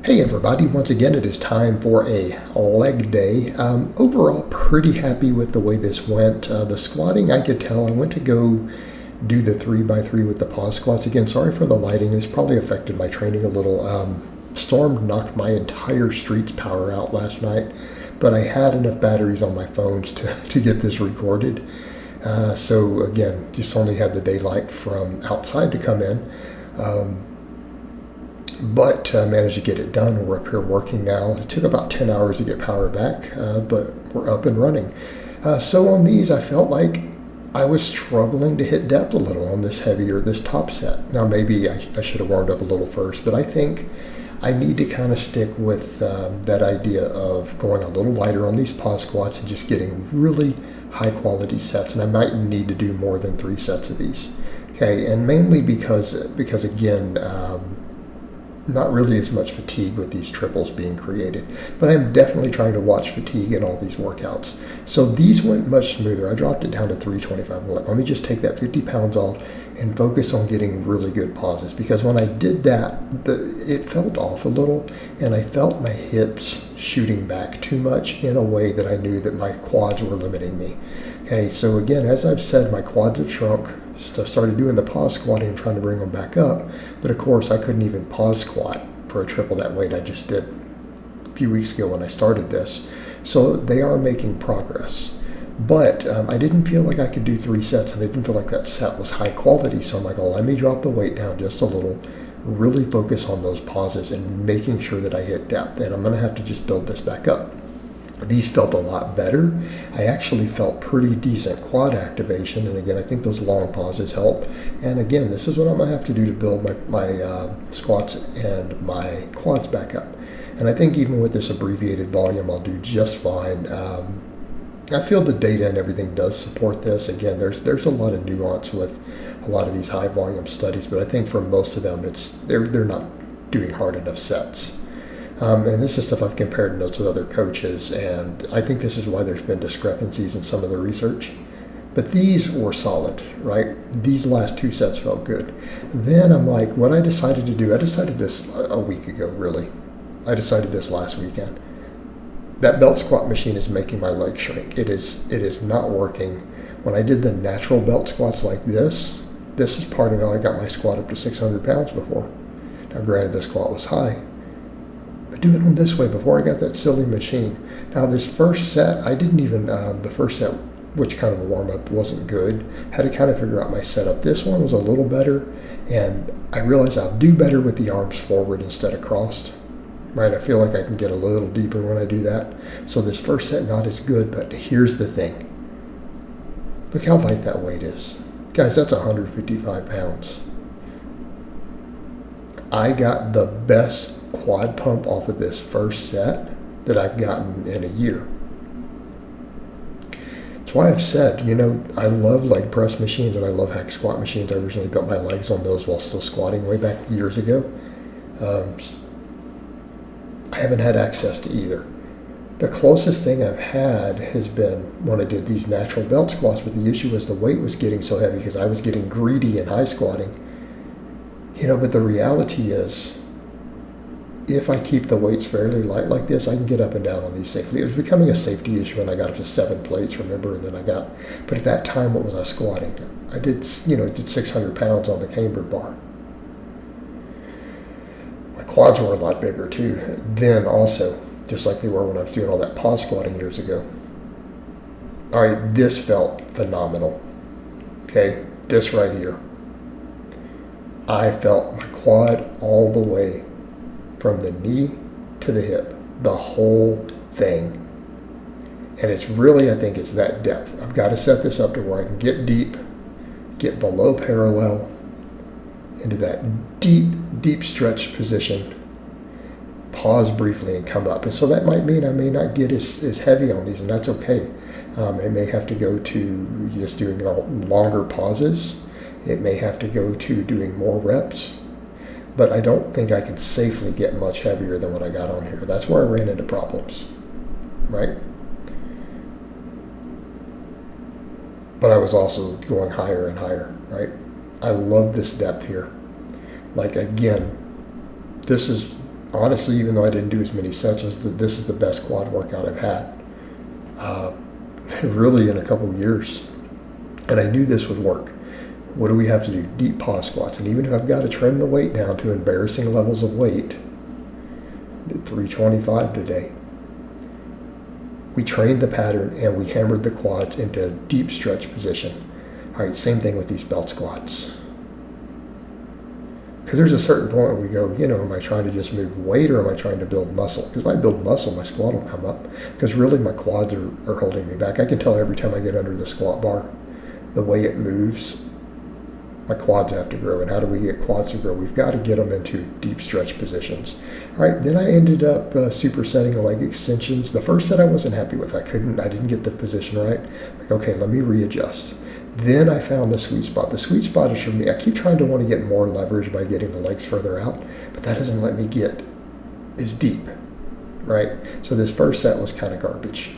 Hey everybody, once again it is time for a leg day. Overall pretty happy with the way this went. The squatting, I could tell, I went to go do the 3x3 with the pause squats. Again, sorry for the lighting, it's probably affected my training a little. Storm knocked my entire street's power out last night, but I had enough batteries on my phones to get this recorded. So again, just only had the daylight from outside to come in. But managed to get it done. We're up here working now. It took about 10 hours to get power back, but we're up and running. So on these, I felt like I was struggling to hit depth a little on this this top set. Now maybe I should have warmed up a little first, but I think I need to kind of stick with that idea of going a little lighter on these pause squats and just getting really high quality sets. And I might need to do more than 3 sets of these. Okay, and mainly because again, not really as much fatigue with these triples being created, but I'm definitely trying to watch fatigue in all these workouts. So these went much smoother. I dropped it down to 325. I'm like, let me just take that 50 pounds off and focus on getting really good pauses, because when I did that, it felt off a little, and I felt my hips shooting back too much in a way that I knew that my quads were limiting me. Okay, so again, as I've said, my quads have shrunk. So I started doing the pause squatting and trying to bring them back up, but of course I couldn't even pause squat for a triple that weight I just did a few weeks ago when I started this. So they are making progress, but I didn't feel like I could do 3 sets, and I didn't feel like that set was high quality. So I'm like, oh, let me drop the weight down just a little, really focus on those pauses and making sure that I hit depth, and I'm going to have to just build this back up. These felt a lot better. I actually felt pretty decent quad activation, and again, I think those long pauses help. And again, this is what I'm going to have to do to build my squats and my quads back up. And I think even with this abbreviated volume, I'll do just fine. I feel the data and everything does support this. Again, there's a lot of nuance with a lot of these high volume studies, but I think for most of them, they're not doing hard enough sets. And this is stuff I've compared notes with other coaches, and I think this is why there's been discrepancies in some of the research. But these were solid, right? These last 2 sets felt good. Then I'm like, what I decided to do, I decided this a week ago, really. I decided this last weekend. That belt squat machine is making my legs shrink. It is not working. When I did the natural belt squats like this is part of how I got my squat up to 600 pounds before. Now granted, the squat was high, but doing them this way before I got that silly machine. Now this first set, I didn't even, the first set, which kind of a warm-up, wasn't good. Had to kind of figure out my setup. This one was a little better, and I realized I'll do better with the arms forward instead of crossed. Right, I feel like I can get a little deeper when I do that. So this first set, not as good, but here's the thing. Look how light that weight is. Guys, that's 155 pounds. I got the best quad pump off of this first set that I've gotten in a year. That's why I've said, I love leg press machines and I love hack squat machines. I originally built my legs on those while still squatting way back years ago. I haven't had access to either. The closest thing I've had has been when I did these natural belt squats, but the issue was the weight was getting so heavy because I was getting greedy in high squatting. But the reality is, if I keep the weights fairly light like this, I can get up and down on these safely. It was becoming a safety issue when I got up to 7 plates, remember? And then but at that time, what was I squatting? I did 600 pounds on the camber bar. My quads were a lot bigger too. Then also, just like they were when I was doing all that pause squatting years ago. All right, this felt phenomenal. Okay, this right here. I felt my quad all the way from the knee to the hip, the whole thing. And it's really, I think it's that depth. I've got to set this up to where I can get deep, get below parallel, into that deep stretch position, pause briefly and come up. And so that might mean I may not get as heavy on these, and that's okay. I may have to go to just doing longer pauses. It may have to go to doing more reps. But I don't think I can safely get much heavier than what I got on here. That's where I ran into problems, right? But I was also going higher and higher, right? I love this depth here. Like again, this is honestly, even though I didn't do as many sets, this is the best quad workout I've had, really in a couple years. And I knew this would work. What do we have to do? Deep pause squats. And even if I've got to trim the weight down to embarrassing levels of weight, I did 325 today. We trained the pattern and we hammered the quads into a deep stretch position. All right, same thing with these belt squats. Because there's a certain point where we go, am I trying to just move weight or am I trying to build muscle? Because if I build muscle, my squat will come up. Because really my quads are holding me back. I can tell every time I get under the squat bar, the way it moves, my quads have to grow. And how do we get quads to grow? We've got to get them into deep stretch positions. All right, then I ended up supersetting the leg extensions. The first set I wasn't happy with. I didn't get the position right. Like, okay, let me readjust. Then I found the sweet spot. The sweet spot is for me. I keep trying to want to get more leverage by getting the legs further out, but that doesn't let me get as deep, right? So this first set was kind of garbage.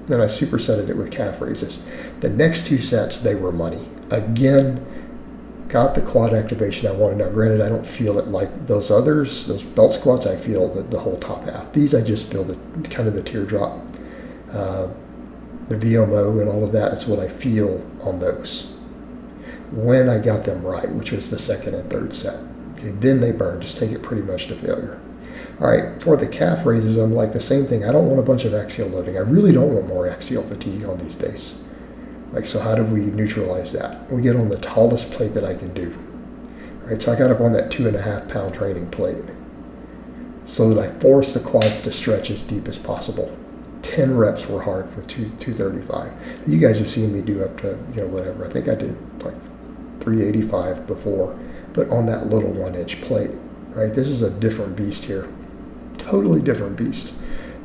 Then I supersetted it with calf raises. The next two sets, they were money. Again, got the quad activation I wanted. Now, granted, I don't feel it like those others. Those belt squats, I feel the whole top half. These, I just feel the kind of the teardrop. The VMO and all of that is what I feel on those. When I got them right, which was the second and third set. Okay, then they burn, just take it pretty much to failure. All right, for the calf raises, I'm like the same thing. I don't want a bunch of axial loading. I really don't want more axial fatigue on these days. Like, so how do we neutralize that? We get on the tallest plate that I can do. All right, so I got up on that 2.5 pound training plate so that I force the quads to stretch as deep as possible. 10 reps were hard with 235. You guys have seen me do up to, whatever. I think I did like 385 before, but on that little 1-inch plate, right? This is a different beast here. Totally different beast.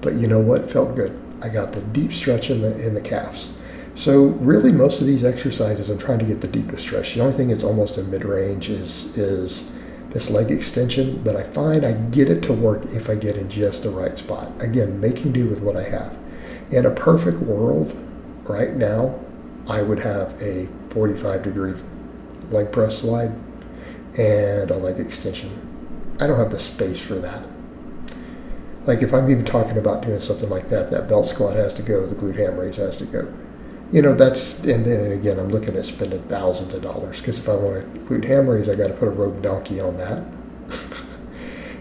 But you know what? Felt good. I got the deep stretch in the calves. So really most of these exercises, I'm trying to get the deepest stretch. The only thing that's almost in mid-range is this leg extension, but I find I get it to work if I get in just the right spot. Again, making do with what I have. In a perfect world, right now, I would have a 45-degree leg press slide and a leg extension. I don't have the space for that. Like if I'm even talking about doing something like that, that belt squat has to go, the glute ham raise has to go. And then again, I'm looking at spending thousands of dollars because if I want to glute ham raise, I got to put a rogue donkey on that.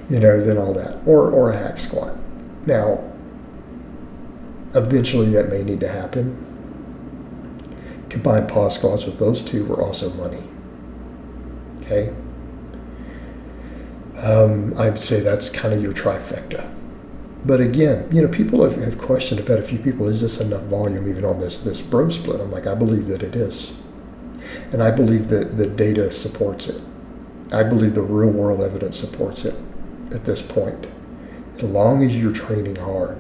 Then all that. Or a hack squat. Now, eventually that may need to happen. Combined pause squats with those two were also money. Okay? I'd say that's kind of your trifecta. But again, people have questioned, I've had a few people, is this enough volume even on this bro split? I'm like, I believe that it is. And I believe that the data supports it. I believe the real world evidence supports it at this point. As long as you're training hard.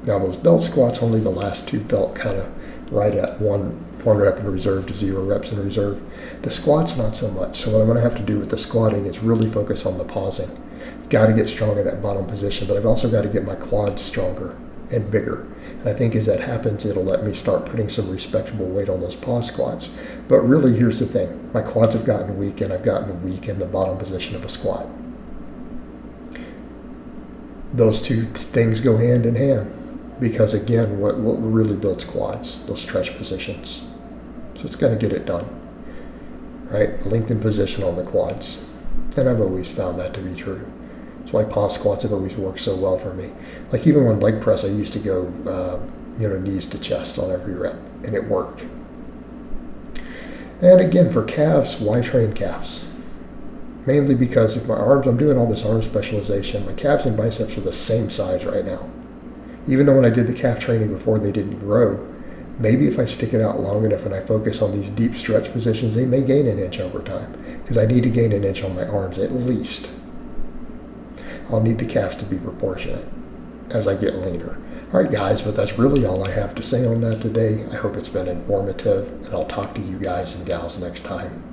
Now those belt squats, only the last two felt kind of right at one rep in reserve to 0 reps in reserve. The squats, not so much. So what I'm going to have to do with the squatting is really focus on the pausing. Got to get strong in that bottom position, but I've also got to get my quads stronger and bigger. And I think as that happens, it'll let me start putting some respectable weight on those pause squats. But really, here's the thing. My quads have gotten weak, and I've gotten weak in the bottom position of a squat. Those two things go hand in hand because, again, what really builds quads? Those stretch positions. So it's got to get it done, right? Lengthen position on the quads. And I've always found that to be true. That's why pause squats have always worked so well for me. Like even when leg press, I used to go, knees to chest on every rep, and it worked. And again, for calves, why train calves? Mainly because if my arms, I'm doing all this arm specialization, my calves and biceps are the same size right now. Even though when I did the calf training before, they didn't grow. Maybe if I stick it out long enough and I focus on these deep stretch positions, they may gain an inch over time because I need to gain an inch on my arms at least. I'll need the calves to be proportionate as I get leaner. All right, guys, but that's really all I have to say on that today. I hope it's been informative, and I'll talk to you guys and gals next time.